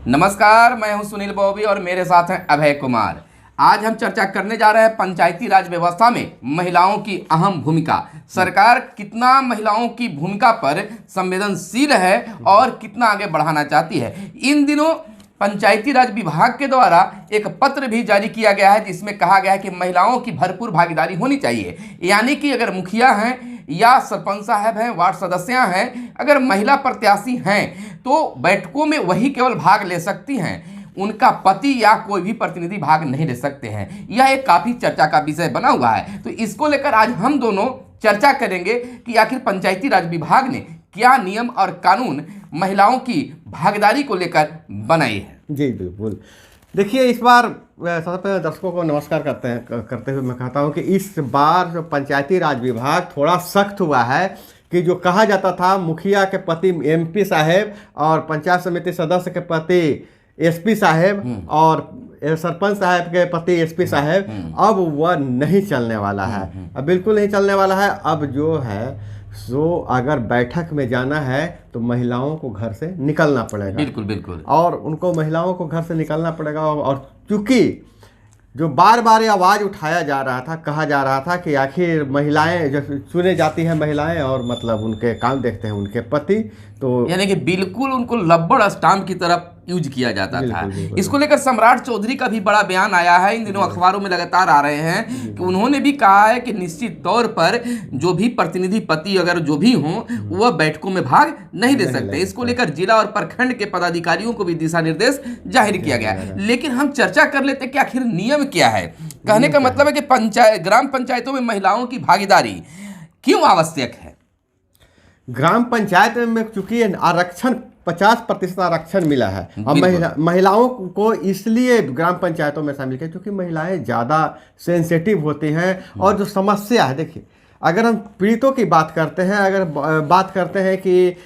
नमस्कार, मैं हूं सुनील बॉबी और मेरे साथ हैं अभय कुमार। आज हम चर्चा करने जा रहे हैं पंचायती राज व्यवस्था में महिलाओं की अहम भूमिका। सरकार कितना महिलाओं की भूमिका पर संवेदनशील है और कितना आगे बढ़ाना चाहती है। इन दिनों पंचायती राज विभाग के द्वारा एक पत्र भी जारी किया गया है जिसमें कहा गया है कि महिलाओं की भरपूर भागीदारी होनी चाहिए। यानी कि अगर मुखिया हैं या सरपंच साहब हैं, वार्ड सदस्य हैं, अगर महिला प्रत्याशी हैं तो बैठकों में वही केवल भाग ले सकती हैं, उनका पति या कोई भी प्रतिनिधि भाग नहीं ले सकते हैं। यह एक काफ़ी चर्चा का विषय बना हुआ है। तो इसको लेकर आज हम दोनों चर्चा करेंगे कि आखिर पंचायती राज विभाग ने क्या नियम और कानून महिलाओं की भागीदारी को लेकर बनाई है। जी बिल्कुल। देखिए, इस बार सबसे पहले दर्शकों को नमस्कार करते हुए मैं कहता हूं कि इस बार जो पंचायती राज विभाग थोड़ा सख्त हुआ है कि जो कहा जाता था मुखिया के पति एमपी साहब और पंचायत समिति सदस्य के पति एसपी साहब और सरपंच साहब के पति एसपी साहब, अब वह नहीं चलने वाला है। अब बिल्कुल नहीं चलने वाला है। अब जो है सो अगर बैठक में जाना है तो महिलाओं को घर से निकलना पड़ेगा। बिल्कुल बिल्कुल। और उनको महिलाओं को घर से निकलना पड़ेगा। और चूंकि जो बार बार आवाज़ उठाया जा रहा था, कहा जा रहा था कि आखिर महिलाएं जब चुने जाती हैं महिलाएं और मतलब उनके काम देखते हैं उनके पति, तो यानी कि बिल्कुल उनको लब्बड़ स्टाम्प की तरफ यूज किया जाता था। इसको लेकर सम्राट चौधरी का भी बड़ा बयान आया है, इन दिनों अखबारों में लगातार आ रहे हैं कि उन्होंने भी कहा है कि निश्चित तौर पर जो भी प्रतिनिधि पति अगर जो भी हों वह बैठकों में भाग नहीं ले सकते। इसको लेकर जिला और प्रखंड के पदाधिकारियों को भी दिशा निर्देश जाहिर किया गया। लेकिन हम चर्चा कर लेते हैं कि आखिर नियम क्या है। कहने का मतलब है कि ग्राम पंचायतों में महिलाओं की भागीदारी क्यों आवश्यक है। ग्राम पंचायत में चूंकि आरक्षण 50% आरक्षण मिला है और महिलाओं को इसलिए ग्राम पंचायतों में शामिल किया क्योंकि महिलाएं ज़्यादा सेंसिटिव होती हैं। और जो समस्या है, देखिए, अगर हम पीड़ितों की बात करते हैं, अगर बात करते हैं कि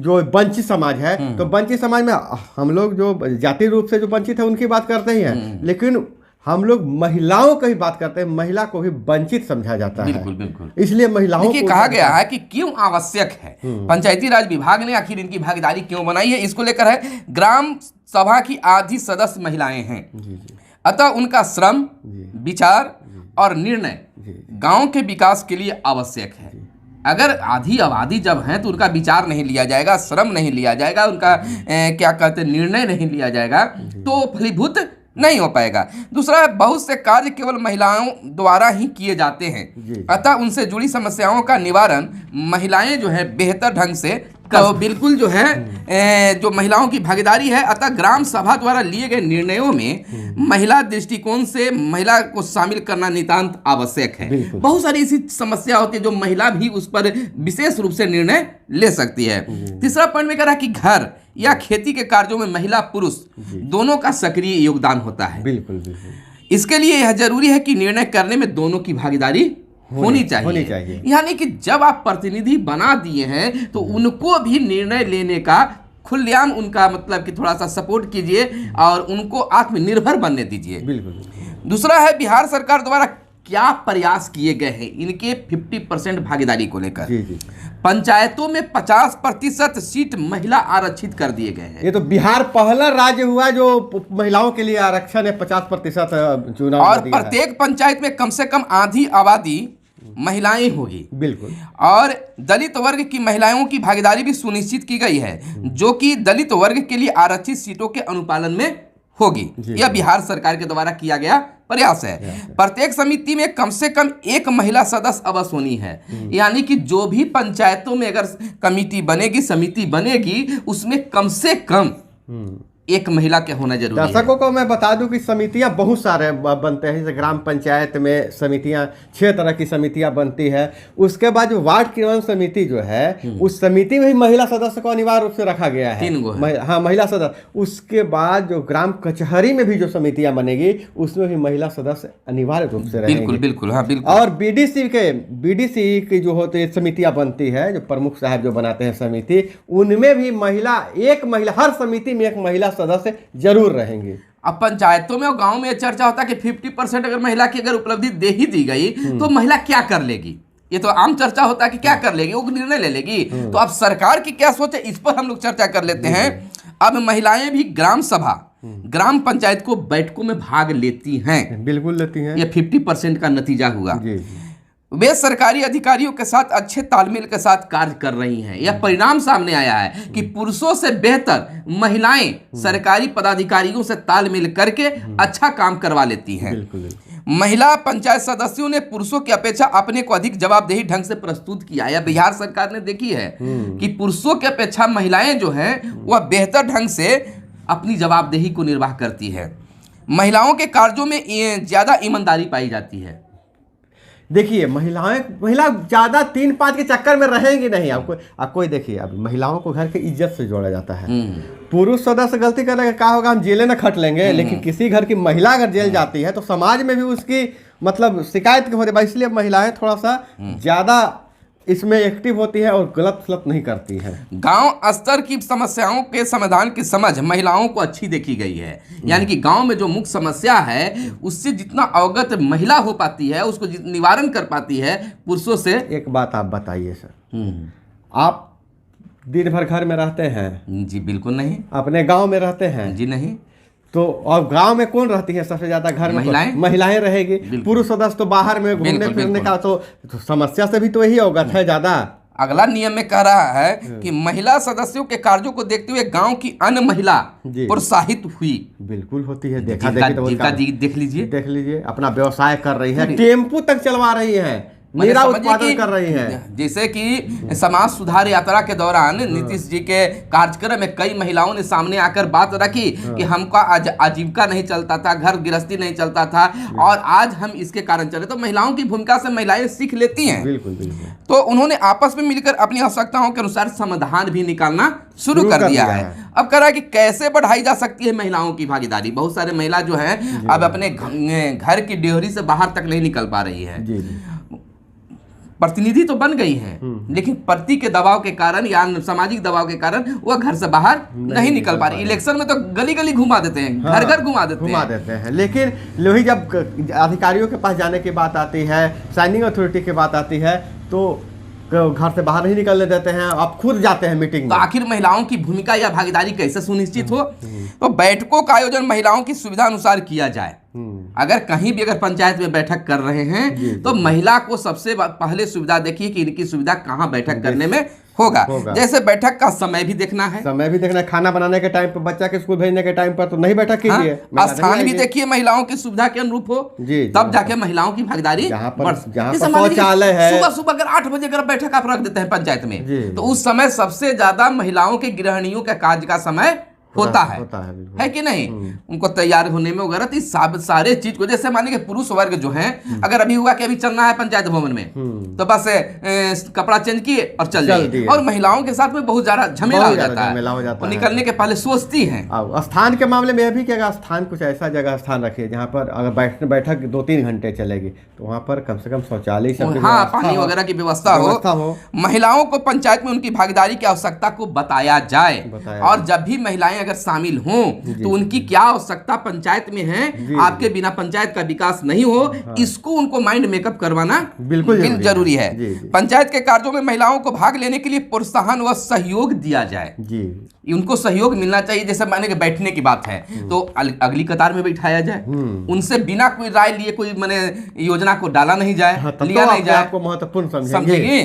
जो वंचित समाज है, तो वंचित समाज में हम लोग जो जाति रूप से जो वंचित है उनकी बात करते ही हैं, लेकिन हम लोग महिलाओं की बात करते हैं, महिला को भी वंचित समझा जाता है। बिल्कुल बिल्कुल। इसलिए महिलाओं को कहा गया है कि क्यों आवश्यक है। पंचायती राज विभाग ने आखिर इनकी भागीदारी क्यों बनाई है, इसको लेकर है ग्राम सभा की आधी सदस्य महिलाएं हैं, अतः उनका श्रम, विचार और निर्णय गांव के विकास के लिए आवश्यक है। अगर आधी आबादी जब है तो उनका विचार नहीं लिया जाएगा, श्रम नहीं लिया जाएगा, उनका क्या कहते हैं निर्णय नहीं लिया जाएगा तो फलीभूत नहीं हो पाएगा। दूसरा, बहुत से कार्य केवल महिलाओं द्वारा ही किए जाते हैं, अतः उनसे जुड़ी समस्याओं का निवारण महिलाएं जो है बेहतर ढंग से तो बिल्कुल जो है जो महिलाओं की भागीदारी है, अतः ग्राम सभा द्वारा लिए गए निर्णयों में महिला दृष्टिकोण से महिला को शामिल करना नितांत आवश्यक है। बहुत सारी ऐसी समस्या होती है जो महिला भी उस पर विशेष रूप से निर्णय ले सकती है। तीसरा पॉइंट में कह रहा है कि घर या खेती के कार्यों में महिला पुरुष दोनों का सक्रिय योगदान होता है। बिल्कुल बिल्कुल। इसके लिए यह जरूरी है कि निर्णय करने में दोनों की भागीदारी होनी चाहिए। यानी कि जब आप प्रतिनिधि बना दिए हैं तो उनको भी निर्णय लेने का खुलेआम उनका मतलब कि थोड़ा सा सपोर्ट कीजिए और उनको आत्मनिर्भर बनने दीजिए। बिल्कुल। दूसरा है बिहार सरकार द्वारा क्या प्रयास किए गए हैं इनके 50% भागीदारी को लेकर। पंचायतों में 50% सीट महिला आरक्षित कर दिए गए हैं। ये तो बिहार पहला राज्य हुआ जो महिलाओं के लिए आरक्षण है 50% चुनाव। और प्रत्येक पंचायत में कम से कम आधी आबादी महिलाएं होगी। बिल्कुल। और दलित वर्ग की महिलाओं की भागीदारी भी सुनिश्चित की गई है, जो कि दलित वर्ग के लिए आरक्षित सीटों के अनुपालन में होगी। यह बिहार सरकार के द्वारा किया गया प्रयास है। प्रत्येक समिति में कम से कम एक महिला सदस्य अवश्य होनी है। यानी कि जो भी पंचायतों में अगर कमेटी बनेगी, समिति बनेगी, उसमें कम से कम एक महिला के होना जरूरी है। दर्शकों को मैं बता दूं कि समितियां बहुत सारे बनते हैं। जैसे ग्राम पंचायत में समितियां 6 तरह की समितियां बनती है। उसके बाद जो वार्ड क्रियान्वयन समिति जो है, उस समिति में भी महिला सदस्य को अनिवार्य रूप से रखा गया है। 3 गो है। हाँ, महिला सदस्य। उसके बाद जो ग्राम कचहरी में भी जो समितियां बनेगी उसमें भी महिला सदस्य अनिवार्य रूप से रहेंगे। बिल्कुल बिल्कुल। हाँ बिल्कुल। और बीडीसी की जो होती है समितियां बनती है, जो प्रमुख साहब जो बनाते हैं समिति, उनमें भी एक महिला हर समिति में एक महिला सदस्य जरूर रहेंगे। अब पंचायतों में और गांव में चर्चा होता है कि 50% अगर महिला की अगर उपलब्धि दे ही दी गई तो महिला क्या कर लेगी। ये तो आम चर्चा होता है कि क्या कर लेगी, वो निर्णय ले लेगी। तो अब सरकार की क्या सोच है, इस पर हम लोग चर्चा कर लेते हैं। अब महिलाएं भी ग्राम सभा, ग्राम पंचायत को बैठकों में भाग लेती हैं। बिल्कुल लेती हैं। ये 50% का नतीजा हुआ। जी। वे सरकारी अधिकारियों के साथ अच्छे तालमेल के साथ कार्य कर रही हैं। यह परिणाम सामने आया है कि पुरुषों से बेहतर महिलाएं सरकारी पदाधिकारियों से तालमेल करके अच्छा काम करवा लेती हैं। बिल्कुल। महिला पंचायत सदस्यों ने पुरुषों की अपेक्षा अपने को अधिक जवाबदेही ढंग से प्रस्तुत किया। यह बिहार सरकार ने देखी है कि पुरुषों की अपेक्षा महिलाएं जो हैं वह बेहतर ढंग से अपनी जवाबदेही को निर्वाह करती है। महिलाओं के कार्यों में ज्यादा ईमानदारी पाई जाती है। देखिए महिला ज्यादा 3-5 के चक्कर में रहेंगी नहीं। आप कोई देखिए, अब महिलाओं को घर की इज्जत से जोड़ा जाता है। पुरुष सदस्य गलती करेगा, क्या होगा, हम जेले में खट लेंगे, लेकिन किसी घर की महिला अगर जेल जाती है तो समाज में भी उसकी मतलब शिकायत हो रही है। इसलिए महिलाएं थोड़ा सा ज्यादा इसमें एक्टिव होती है और गलत नहीं करती है। गांव स्तर की समस्याओं के समाधान की समझ महिलाओं को अच्छी देखी गई है। यानी कि गांव में जो मुख्य समस्या है उससे जितना अवगत महिला हो पाती है, उसको निवारण कर पाती है पुरुषों से। एक बात आप बताइए सर, आप दिन भर घर में रहते हैं? जी बिल्कुल नहीं। अपने गांव में रहते हैं? जी नहीं। तो और गांव में कौन रहती है सबसे ज्यादा? घर में महिलाएं रहेगी। पुरुष सदस्य तो बाहर में घूमने फिरने का तो समस्या से भी तो यही अवगत है ज्यादा। अगला नियम में कह रहा है कि महिला सदस्यों के कार्यों को देखते हुए गांव की अन्य महिला प्रोत्साहित हुई। बिल्कुल होती है। देख लीजिए अपना व्यवसाय कर रही है, टेम्पू तक चलवा रही है, मेरा उत्पादन कर रही है। जैसे कि समाज सुधार यात्रा के दौरान नीतीश जी के कार्यक्रम में कई महिलाओं ने सामने आकर बात रखी कि हमका आजीविका नहीं चलता था, घर गृहस्थी नहीं चलता था और आज हम इसके कारण चले। तो महिलाओं की भूमिका से महिलाएं सीख लेती हैं। बिल्कुल। तो उन्होंने आपस में मिलकर अपनी आवश्यकताओं के अनुसार समाधान भी निकालना शुरू कर दिया है। अब कह रहा है कि कैसे बढ़ाई जा सकती है महिलाओं की भागीदारी। बहुत सारे महिला जो हैं अब अपने घर की डेहरी से बाहर तक नहीं निकल पा रही है। प्रतिनिधि तो बन गई हैं, लेकिन पति के दबाव के कारण या सामाजिक दबाव के कारण वह घर से बाहर नहीं निकल पा रही। इलेक्शन में तो गली गली घुमा देते हैं, घर घर घुमा देते हैं। लेकिन लोही जब अधिकारियों के पास जाने की बात आती है, साइनिंग अथॉरिटी की बात आती है, तो घर से बाहर नहीं निकलने देते हैं, आप खुद जाते हैं मीटिंग में। तो आखिर महिलाओं की भूमिका या भागीदारी कैसे सुनिश्चित हो? तो बैठकों का आयोजन महिलाओं की सुविधा अनुसार किया जाए। अगर कहीं भी अगर पंचायत में बैठक कर रहे हैं तो महिला को सबसे पहले सुविधा देखिए कि इनकी सुविधा कहाँ बैठक करने में होगा। जैसे बैठक का समय भी देखना है, खाना बनाने के टाइम पर, बच्चा के स्कूल भेजने के टाइम पर तो नहीं बैठक कीजिए। स्थान भी देखिए महिलाओं की सुविधा के अनुरूप हो, तब जाके महिलाओं की भागीदारी। शौचालय है, सुबह अगर 8 बजे अगर बैठक आप रख देते हैं पंचायत में, तो उस समय सबसे ज्यादा महिलाओं के गृहिणियों का कार्य का समय होता है कि नहीं? उनको तैयार होने में वगैरह इस सारे चीज को, जैसे मानिए पुरुष वर्ग जो है अगर अभी हुआ कि अभी चलना है पंचायत भवन में, तो बस कपड़ा चेंज किए और चल जाइए। और महिलाओं के साथ में बहुत ज्यादा झमेला हो जाता है, और निकलने के पहले सोचती हैं। स्थान के मामले में यह भी कि अगर स्थान कुछ ऐसा जगह स्थान रखिए जहाँ पर अगर बैठक 2-3 घंटे चलेगी, तो वहाँ पर कम से कम शौचालय, पानी वगैरह की व्यवस्था हो। महिलाओं को पंचायत में उनकी भागीदारी की आवश्यकता को बताया जाए, और जब भी महिलाएं अगर शामिल हों तो उनकी क्या आवश्यकता पंचायत में है, आपके बिना पंचायत का विकास नहीं हो, इसको उनको माइंड मेकअप करवाना बिल्कुल जरूरी है। पंचायत के कार्यों में महिलाओं को भाग लेने के लिए प्रोत्साहन व सहयोग दिया जाए। उनको सहयोग मिलना चाहिए। जैसे माने कि बैठने की बात है तो अगली कतार में बैठाया जाए, उनसे बिना कोई राय लिए कोई माने योजना को डाला नहीं जाए, लिया नहीं जाए। आपको महत्वपूर्ण समझेंगे।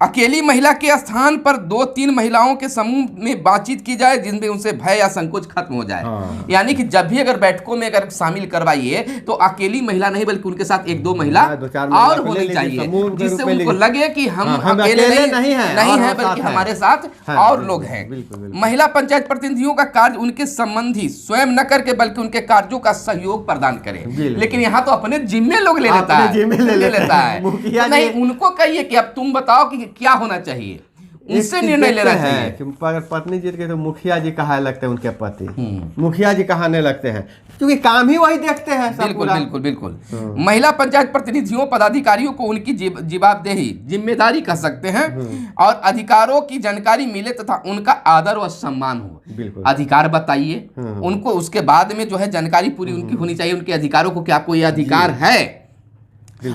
अकेली महिला के स्थान पर 2-3 महिलाओं के समूह में बातचीत की जाए, जिनमें उनसे भय या संकोच खत्म हो जाए। यानी कि जब भी अगर बैठकों में अगर शामिल करवाइए तो अकेली महिला नहीं बल्कि उनके साथ 1-2 महिला और होनी चाहिए, जिससे उनको लगे कि हम अकेले नहीं है बल्कि हमारे साथ और लोग हैं। महिला पंचायत प्रतिनिधियों का कार्य उनके संबंधी स्वयं न करके बल्कि उनके कार्यों का सहयोग प्रदान करें। लेकिन यहाँ तो अपने जिम्मे लोग ले लेता है। नहीं, उनको कहिए कि अब तुम बताओ कि क्या होना चाहिए, उनसे निर्णय लेना चाहिए। पत्नी जी के तो मुखिया जी कहा लगते हैं, उनके पति मुखिया जी कहाने लगते हैं, क्योंकि काम ही वही देखते हैं। बिल्कुल। महिला पंचायत प्रतिनिधियों पदाधिकारियों को उनकी जवाबदेही जिम्मेदारी कह सकते हैं और अधिकारों की जानकारी मिले तथा उनका आदर व सम्मान हो। अधिकार बताइए उनको, उसके बाद में जो है जानकारी पूरी उनकी होनी चाहिए, उनके अधिकारों को, क्या आपको ये अधिकार है।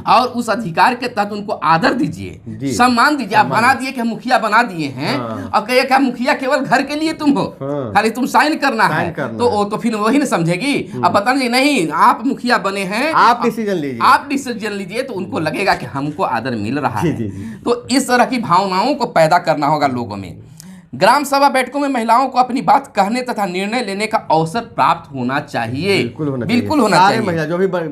और उस अधिकार के तहत उनको आदर दीजिए, सम्मान दीजिए। आप बना दिए कि हम मुखिया बना दिए हैं और कहिए कि मुखिया केवल घर के लिए तुम हो, खाली तुम साइन करना है, तो फिर वही ना समझेगी। अब बता दीजिए नहीं आप मुखिया बने हैं, आप डिसीजन लीजिए, तो उनको लगेगा कि हमको आदर मिल रहा है। तो इस तरह की भावनाओं को पैदा करना होगा लोगों में। ग्राम सभा बैठकों में महिलाओं को अपनी बात कहने तथा निर्णय लेने का अवसर प्राप्त होना चाहिए। बिल्कुल होना चाहिए। महिला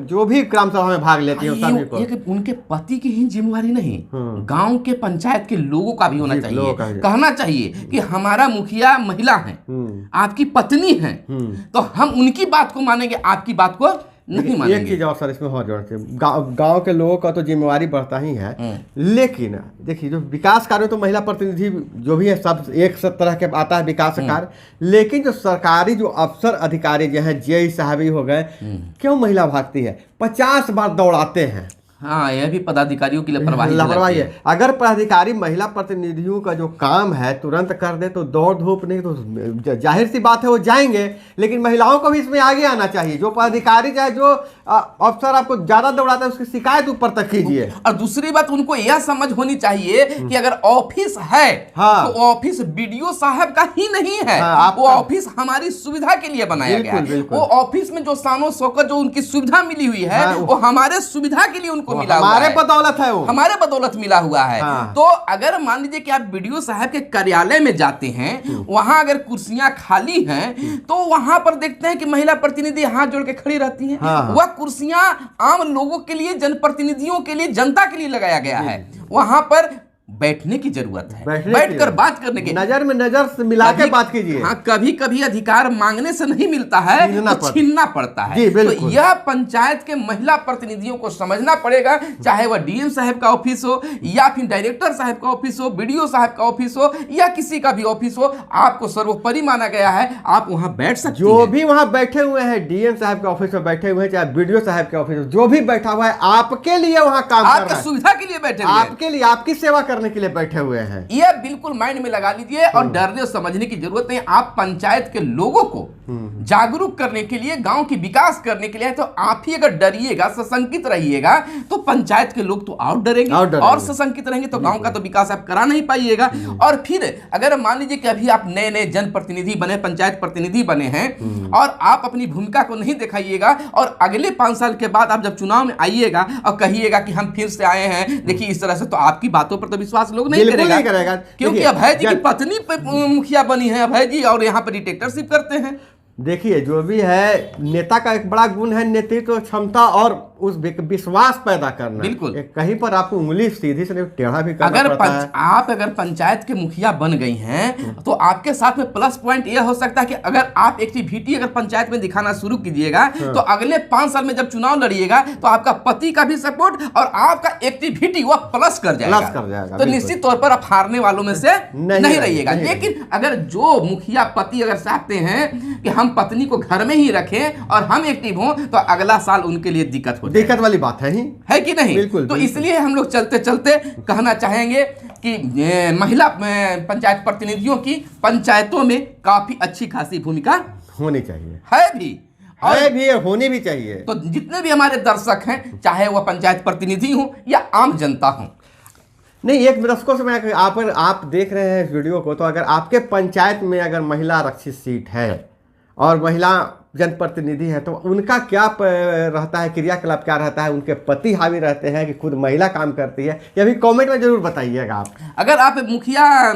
जो भी ग्राम सभा में भाग लेती है ये उनके पति की ही जिम्मेवारी नहीं, गांव के पंचायत के लोगों का भी होना चाहिए। कहना चाहिए कि हमारा मुखिया महिला है, आपकी पत्नी है, तो हम उनकी बात को मानेंगे, आपकी बात को नहीं मानेंगे। एक चीज और सर इसमें और जोड़ते हैं, गांव के लोगों का तो जिम्मेवारी बढ़ता ही है, लेकिन देखिए जो विकास कार्य तो महिला प्रतिनिधि जो भी है सब एक सब तरह के आता है विकास कार्य, लेकिन जो सरकारी जो अफसर अधिकारी जो है जेई साहबी हो गए, क्यों महिला भागती है? 50 बार दौड़ाते हैं। हाँ, यह भी पदाधिकारियों की लापरवाही है। अगर पदाधिकारी महिला प्रतिनिधियों का जो काम है तुरंत कर दे तो दौड़ धूप नहीं, तो जाहिर सी बात है वो जाएंगे, लेकिन महिलाओं को भी इसमें आगे आना चाहिए। जो पदाधिकारी चाहे जो अफसर आपको ज्यादा दौड़ाता है उसकी शिकायत ऊपर तक कीजिए। और दूसरी बात उनको यह समझ होनी चाहिए कि अगर ऑफिस है तो ऑफिस बीडीओ साहब का ही नहीं है, वो ऑफिस हमारी सुविधा के लिए बनाया गया है। वो ऑफिस में जो शानो शौकत जो उनकी सुविधा मिली हुई है वो हमारे सुविधा के लिए उनको मिला हुआ है, हमारे बदौलत है, वो हमारे बदौलत मिला हुआ है। तो अगर मान लीजिए कि आप बीडीओ साहब के कार्यालय में जाते हैं, वहां अगर कुर्सियां खाली हैं तो वहां पर देखते हैं कि महिला प्रतिनिधि हाथ जोड़ के खड़ी रहती हैं। वह कुर्सियां आम लोगों के लिए, जनप्रतिनिधियों के लिए, जनता के लिए लगाया गया है। वहां पर बैठने की जरूरत है, बैठकर बात करने की, नजर में नजर से मिला के बात कीजिए। हाँ, कभी कभी अधिकार मांगने से नहीं मिलता है, तो छीनना पड़ता है। तो यह पंचायत के महिला प्रतिनिधियों को समझना पड़ेगा, चाहे वह डीएम साहब का ऑफिस हो या फिर डायरेक्टर साहब का ऑफिस हो, बीडीओ साहब का ऑफिस हो या किसी का भी ऑफिस हो, आपको सर्वोपरि माना गया है, आप वहां बैठ सकते हैं। जो भी वहां बैठे हुए हैं, डीएम साहब के ऑफिस में बैठे हुए हैं, चाहे बीडीओ साहब के ऑफिस में जो भी बैठा हुआ है, आपके लिए वहां काम कर रहा है, सुविधा के लिए बैठे, आपके लिए, आपकी सेवा करने के लिए बैठे हुए हैं। यह बिल्कुल माइंड में लगा लीजिए और डरने और समझने की जरूरत नहीं। आप पंचायत के लोगों को जागरूक करने के लिए, गांव की विकास करने के लिए, तो आप ही अगर डरिएगा, सशंकित रहिएगा, तो पंचायत के लोग तो और डरेंगे और सशंकित रहेंगे, तो गांव का तो विकास आप करा नहीं पाइएगा। और फिर अगर मान लीजिए कि अभी आप नए नए जनप्रतिनिधि बने, पंचायत प्रतिनिधि बने हैं और आप अपनी भूमिका को नहीं दिखाइएगा और अगले 5 साल के बाद आप जब चुनाव में आइएगा और कहिएगा कि हम फिर से आए हैं, देखिए इस तरह से, तो आपकी बातों पर तो विश्वास लोग नहीं करेगा, क्योंकि अभय जी की पत्नी मुखिया बनी है अभय जी, और यहाँ पर डिक्टेटरशिप करते हैं। देखिए जो भी है, नेता का एक बड़ा गुण है नेतृत्व क्षमता और उस विश्वास पैदा करना। बिल्कुल, कहीं पर आपको उंगली सीधी से नहीं टेढ़ा भी करना पड़ता है। आप अगर पंचायत के मुखिया बन गई हैं तो आपके साथ में प्लस पॉइंट यह हो सकता है कि अगर आप एक्टिविटी अगर पंचायत में दिखाना शुरू कीजिएगा तो अगले 5 साल में जब चुनाव लड़िएगा तो आपका पति का भी सपोर्ट और आपका एक्टिविटी वह प्लस कर जाएगा। तो निश्चित तौर पर आप हारने वालों में से नहीं रहिएगा। लेकिन अगर जो मुखिया पति अगर चाहते हैं कि हम पत्नी को घर में ही रखें और हम एक्टिव हों, तो अगला साल उनके लिए दिक्कत वाली बात है कि नहीं? बिल्कुल, तो इसलिए हम लोग चलते चलते कहना चाहेंगे कि महिला पंचायत प्रतिनिधियों की पंचायतों में काफी अच्छी खासी भूमिका होनी चाहिए, है भी होनी भी चाहिए। तो जितने भी हमारे दर्शक हैं, चाहे वह पंचायत प्रतिनिधि हो या आम जनता हो, नहीं, एक दर्शकों से मैं आप देख रहे हैं इस वीडियो को, तो अगर आपके पंचायत में अगर महिला आरक्षित सीट है और महिला जनप्रतिनिधि है तो उनका क्या रहता है, क्रियाकलाप क्या रहता है, उनके पति हावी रहते हैं कि खुद महिला काम करती है, ये भी कमेंट में जरूर बताइएगा। आप अगर आप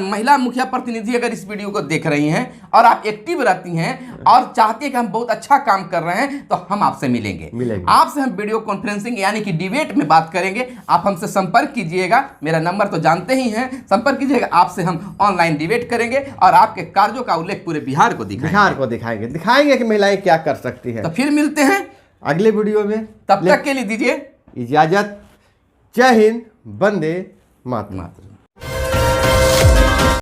महिला मुखिया प्रतिनिधि अगर इस वीडियो को देख रही हैं और आप एक्टिव रहती हैं और चाहती हैं कि हम बहुत अच्छा काम कर रहे हैं, तो हम आपसे मिलेंगे। आपसे हम वीडियो कॉन्फ्रेंसिंग यानी कि डिबेट में बात करेंगे। आप हमसे संपर्क कीजिएगा, मेरा नंबर तो जानते ही हैं, संपर्क कीजिएगा। आपसे हम ऑनलाइन डिबेट करेंगे और आपके कार्यों का उल्लेख पूरे बिहार को दिखाएंगे कि महिलाएं क्या कर सकती है। तो फिर मिलते हैं अगले वीडियो में, तब तक के लिए दीजिए इजाजत। जय हिंद, वंदे मातरम।